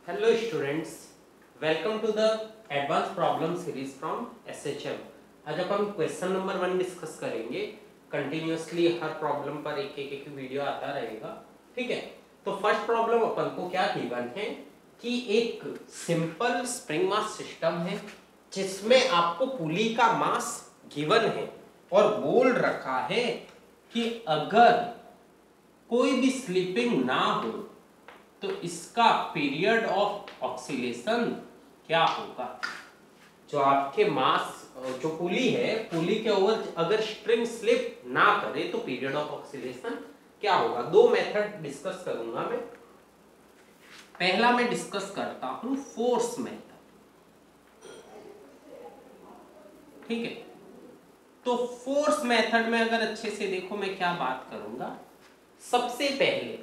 Hello students, welcome to the advanced problem series from SHM। आज अपन question number 1 discuss करेंगे। Continuously हर problem पर एक video आता रहेगा, ठीक है। तो फर्स्ट प्रॉब्लम अपन को क्या गिवन है कि एक सिंपल स्प्रिंग मास सिस्टम है जिसमें आपको पुली का मास गिवन है और बोल रखा है कि अगर कोई भी स्लिपिंग ना हो तो इसका पीरियड ऑफ ऑक्सीलेशन क्या होगा। जो आपके मास जो पुली है, पुली के ओवर अगर स्ट्रिंग स्लिप ना करे तो पीरियड ऑफ ऑक्सीलेशन क्या होगा। दो मेथड डिस्कस करूंगा मैं। पहला मैं डिस्कस करता हूं फोर्स मेथड, ठीक है। तो फोर्स मेथड में अगर अच्छे से देखो मैं क्या बात करूंगा। सबसे पहले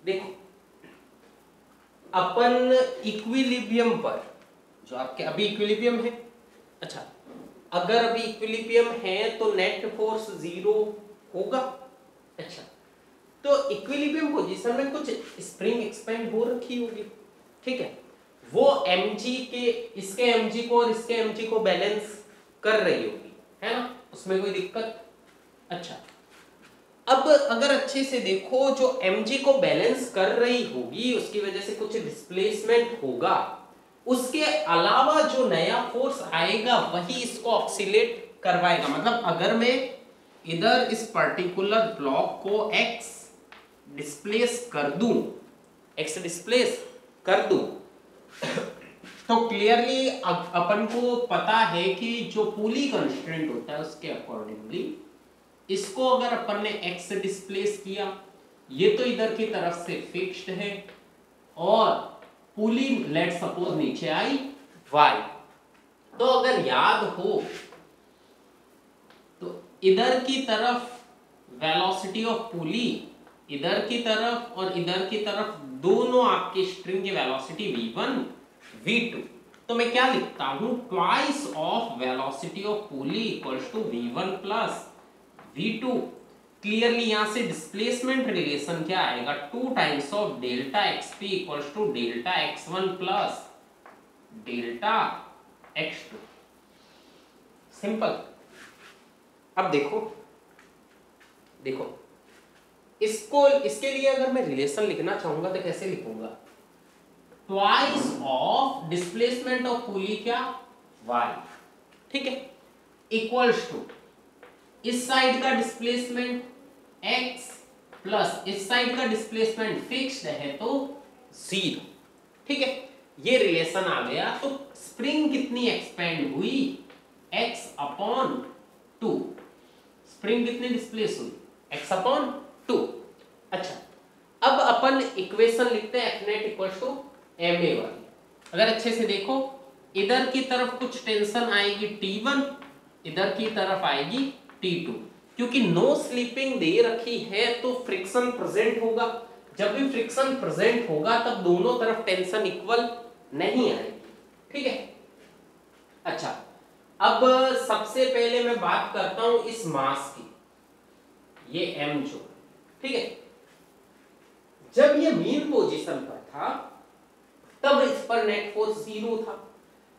देखो अपन इक्विलिब्रियम पर, जो आपके अभी इक्विलिब्रियम है, अच्छा अगर अभी इक्विलिब्रियम है तो नेट फोर्स 0 होगा। अच्छा तो इक्विलिब्रियम पोजीशन में कुछ स्प्रिंग एक्सपेंड हो रखी होगी, ठीक है। वो mg के इसके mg को और इसके mg को बैलेंस कर रही होगी, है ना, उसमें कोई दिक्कत। अच्छा अब अगर अच्छे से देखो जो mg को बैलेंस कर रही होगी उसकी वजह से कुछ डिस्प्लेसमेंट होगा, उसके अलावा जो नया फोर्स आएगा वही इसको ऑक्सीलेट करवाएगा। मतलब अगर मैं इधर इस पर्टिकुलर ब्लॉक को x डिस्प्लेस कर दूं, x डिस्प्लेस कर दूं तो क्लियरली अपन को पता है कि जो पुली कंस्ट्रेंट होता है उसके अकॉर्डिंगली इसको अगर अपन ने x डिस्प्लेस किया, ये तो इधर की तरफ से फिक्स्ड है और पुली लेट सपोज नीचे आई y। तो अगर याद हो तो इधर की तरफ वेलोसिटी ऑफ पुली, इधर की तरफ और इधर की तरफ दोनों आपके स्ट्रिंग की वेलोसिटी v1 v2। तो मैं क्या लिखता हूं, twice of velocity of pulley equals to v1 plus v2। Clearly यहां से डिस्प्लेसमेंट रिलेशन क्या आएगा, 2 times of delta xp equals to delta x1 plus delta x2। Simple. अब देखो इसको, इसके लिए अगर मैं रिलेशन लिखना चाहूंगा तो कैसे लिखूंगा, twice of displacement of pulley क्या y, ठीक है, इक्वल्स टू इस साइड का डिस्प्लेसमेंट x प्लस इस साइड का डिस्प्लेसमेंट फिक्स्ड है तो 0, ठीक है। ये रिलेशन आ गया। तो स्प्रिंग कितनी एक्सपेंड हुई, x अपॉन 2। स्प्रिंग कितनी डिस्प्लेस हुई, x अपॉन 2। अच्छा अब अपन इक्वेशन लिखते हैं F net equals to ma वाली। अगर अच्छे से देखो इधर की तरफ कुछ टेंशन आएगी T1, इधर की तरफ आएगी T2। क्योंकि नो स्लीपिंग दे रखी है तो फ्रिक्शन प्रेजेंट होगा। जब भी फ्रिक्शन प्रेजेंट होगा तब दोनों तरफ टेंशन इक्वल नहीं आएगी, ठीक है। अच्छा अब सबसे पहले मैं बात करता हूं इस मास की, ये m जो, ठीक है। जब ये मीन पोजीशन पर था तब इस पर नेट फोर्स 0 था।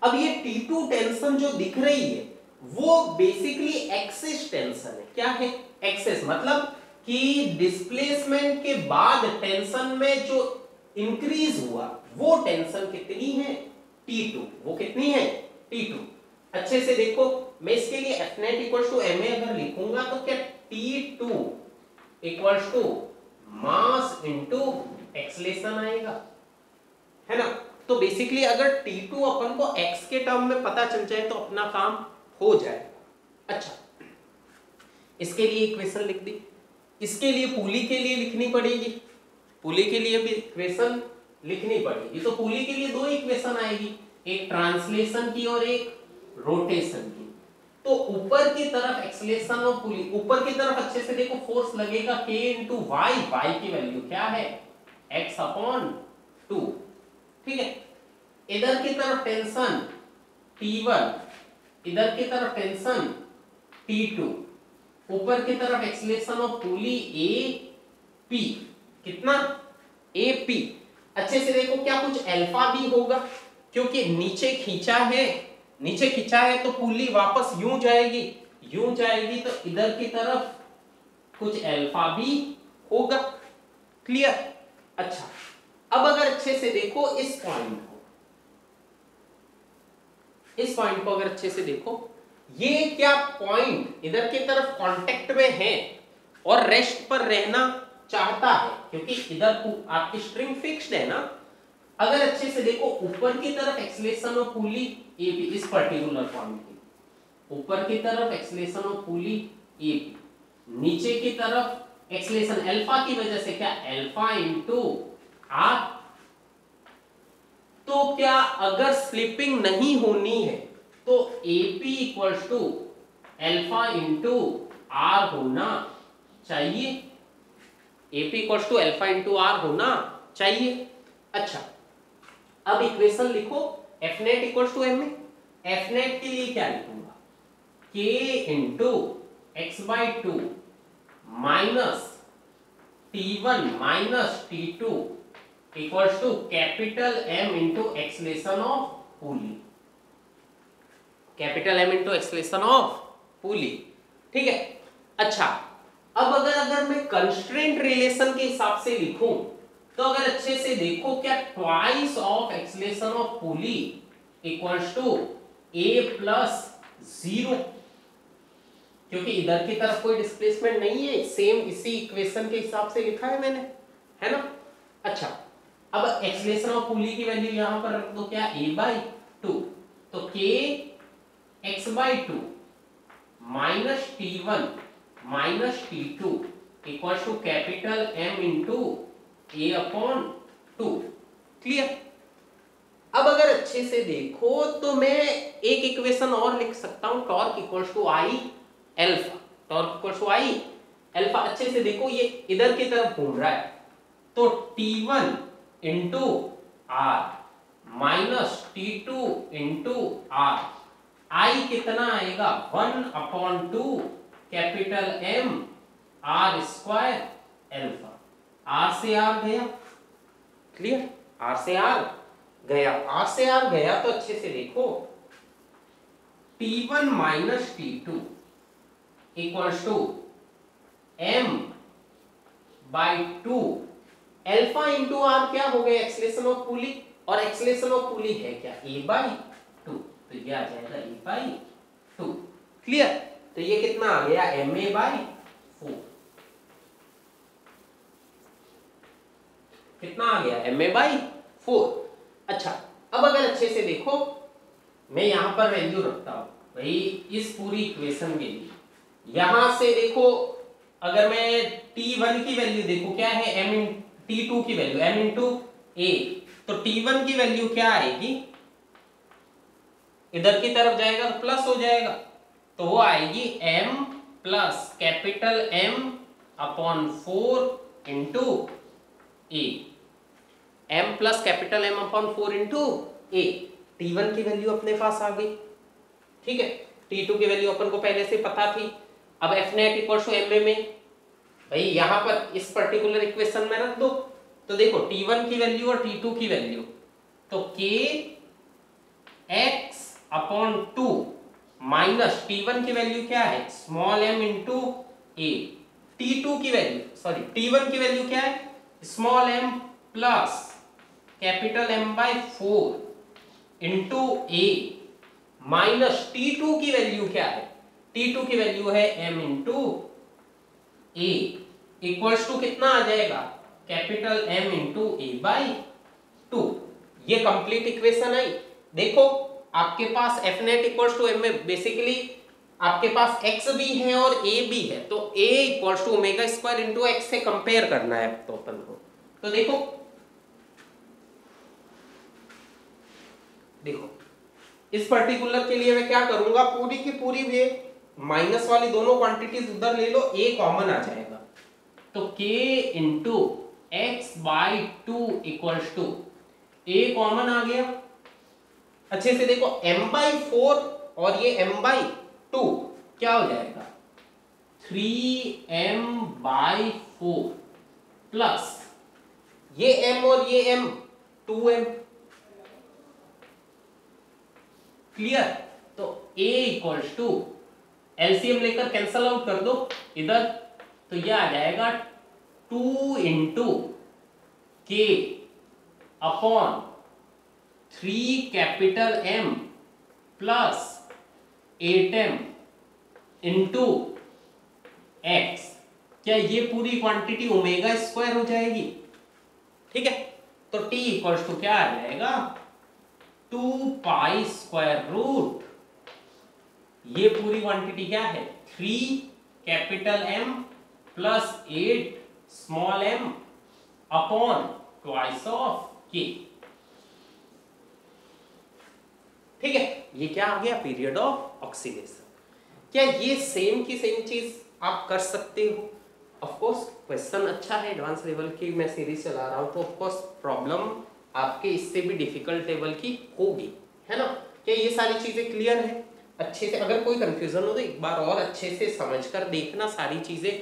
अब ये T2 टेंशन जो दिख रही है वो बेसिकली एक्सेस टेंशन है। क्या है, एक्सेस, मतलब कि डिस्प्लेसमेंट के बाद टेंशन में जो इंक्रीज हुआ वो टेंशन कितनी है, T2। वो कितनी है, T2। अच्छे से देखो मैं इसके लिए F net equals to ma अगर लिखूंगा तो क्या T2 equals to mass into acceleration आएगा, है ना। तो बेसिकली अगर T2 अपन को x के टर्म में पता चल जाए तो अपना काम हो जाएगा। अच्छा इसके लिए इक्वेशन लिख दी। इसके लिए पुली के लिए लिखनी पड़ेगी, पुली के लिए भी इक्वेशन लिखनी पड़ेगी। तो पुली के लिए दो इक्वेशन आएगी, एक ट्रांसलेशन की और एक रोटेशन की। तो ऊपर की तरफ एक्सेलेरेशन और पुली, ऊपर की तरफ अच्छे से देखो फोर्स लगेगा k इंटू वाई, वाई की वैल्यू क्या है x अपॉन 2, ठीक है। इधर की तरफ टेंशन T1, इधर की तरफ टेंशन T2, ऊपर की तरफ एक्सेलेरेशन ऑफ पुली AP, कितना AP। अच्छे से देखो, क्या कुछ अल्फा भी होगा? क्योंकि नीचे खींचा है तो पुली वापस यूं जाएगी, तो इधर की तरफ कुछ अल्फा भी होगा। क्लियर? अच्छा, अब अगर अच्छे से देखो इस पॉइंट को अगर अच्छे से देखो, ये क्या पॉइंट इधर की तरफ कांटेक्ट में है और रेस्ट पर रहना चाहता है, क्योंकि इधर आपकी स्ट्रिंग फिक्स्ड है ना। अगर अच्छे से देखो, ऊपर की तरफ एक्सेलरेशन ऑफ पुली एपी, इस पर्टिकुलर पॉइंट की ऊपर की तरफ एक्सेलरेशन ऑफ पुली एपी, नीचे की तरफ एक्सेलरेशन अल्फा की वजह से क्या अल्फा इनटू आर। तो क्या अगर स्लिपिंग नहीं होनी है तो A P equals to alpha into R होना चाहिए। A P equals to alpha into R होना चाहिए। अच्छा, अब इक्वेशन लिखो, F net equals to M A. F net के लिए क्या लिखूंगा? K into X by two minus T1 minus T2 equals to capital M into acceleration of pulley. Capital M into acceleration of pulley, ठीक है। अच्छा, अब अगर मैं कंस्ट्रेंट रिलेशन के हिसाब से लिखूं, तो अगर अच्छे से देखो, क्या twice of acceleration of pulley equals to A plus 0, क्योंकि इधर की तरफ कोई डिस्प्लेसमेंट नहीं है, सेम इसी इक्वेशन के हिसाब से लिखा है मैंने, है ना। अच्छा, अब एक्सेलरेशन ऑफ पुली की वैल्यू यहां पर रख दो, क्या a/2, तो k x/2 minus T1 minus T2 equal to capital M into a/2। Clear? अब अगर अच्छे से देखो तो मैं एक इक्वेशन और लिख सकता हूं, torque equals to I alpha. Torque equals to I alpha. अच्छे से देखो, ये इधर की तरफ घूम रहा है, तो T1 into r minus T2 into r, I कितना आएगा 1/2 capital M r square alpha. R से आर गया। क्लियर? आर से आर गया, तो अच्छे से देखो, T1 minus T2 equals to M/2 alpha into r क्या हो गया? एक्सेलरेशन ऑफ पुली, और एक्सेलरेशन ऑफ पुली है क्या a/2, तो ये आ जाएगा a/2। क्लियर? तो ये कितना आ गया ma/4। कितना आ गया? ma/4। अच्छा, अब अगर अच्छे से देखो, मैं यहां पर वैल्यू रखता हूं भाई इस पूरी इक्वेशन के लिए। यहां से देखो, अगर मैं T1 की वैल्यू देखो, क्या है M T2 की वैल्यू M इंटू A, तो T1 की वैल्यू क्या आएगी? इधर की तरफ जाएगा तो प्लस हो जाएगा, तो वो आएगी M plus capital M/4 into A। M plus capital M/4 into A। T1 की वैल्यू अपने पास आ गई, ठीक है। T2 की वैल्यू अपन को पहले से पता थी। अब F net equal to M में भाई यहां पर इस पर्टिकुलर इक्वेशन में रख दो, तो देखो T1 की वैल्यू और T2 की वैल्यू, तो K x/2 माइनस T1 की वैल्यू क्या है small m into A, T1 की वैल्यू क्या है small m plus capital M/4 into A, minus T2 की वैल्यू क्या है? T2 की वैल्यू है M into A, equals to कितना आ जाएगा? Capital M into A/2। ये कंप्लीट इक्वेशन आई। देखो, आपके पास F net equals to M में बेसिकली आपके पास x भी है और a भी है, तो a equals to omega square into x से कंपेयर करना है तो अपन को। तो देखो इस पर्टिकुलर के लिए मैं क्या करूंगा, पूरी की पूरी ये माइनस वाली दोनों क्वांटिटीज उधर ले लो, a कॉमन आ जाएगा, तो k into x/2 equals to a common आ गया। अच्छे से देखो m/4 और ये m/2 क्या हो जाएगा 3m/4 प्लस ये m और ये m 2m। क्लियर? तो a इक्वल्स टू, एलसीएम लेकर कैंसल आउट कर दो इधर, तो यह आ जाएगा 2 इंटू के upon 3 capital M plus 8m into x। क्या ये पूरी क्वांटिटी ओमेगा स्क्वायर हो जाएगी? ठीक है, तो t इक्वल्स टू क्या आ जाएगा, 2 पाई स्क्वायर रूट, ये पूरी क्वांटिटी क्या है, 3 capital M plus 8 small m upon twice of k। ठीक है, ये क्या आ गया, पीरियड ऑफ ऑक्सीडेशन। क्या ये सेम की सेम चीज आप कर सकते हो? ऑफ कोर्स क्वेश्चन अच्छा है, एडवांस लेवल की मैं सीरीज चला रहा हूँ, तो ऑफ कोर्स प्रॉब्लम आपके इससे भी डिफिकल्ट लेवल की होगी, है ना? क्या ये सारी चीजें क्लियर है अच्छे से? अगर कोई कंफ्यूजन हो तो एक बार और अच्छे से समझकर देखना सारी चीजें,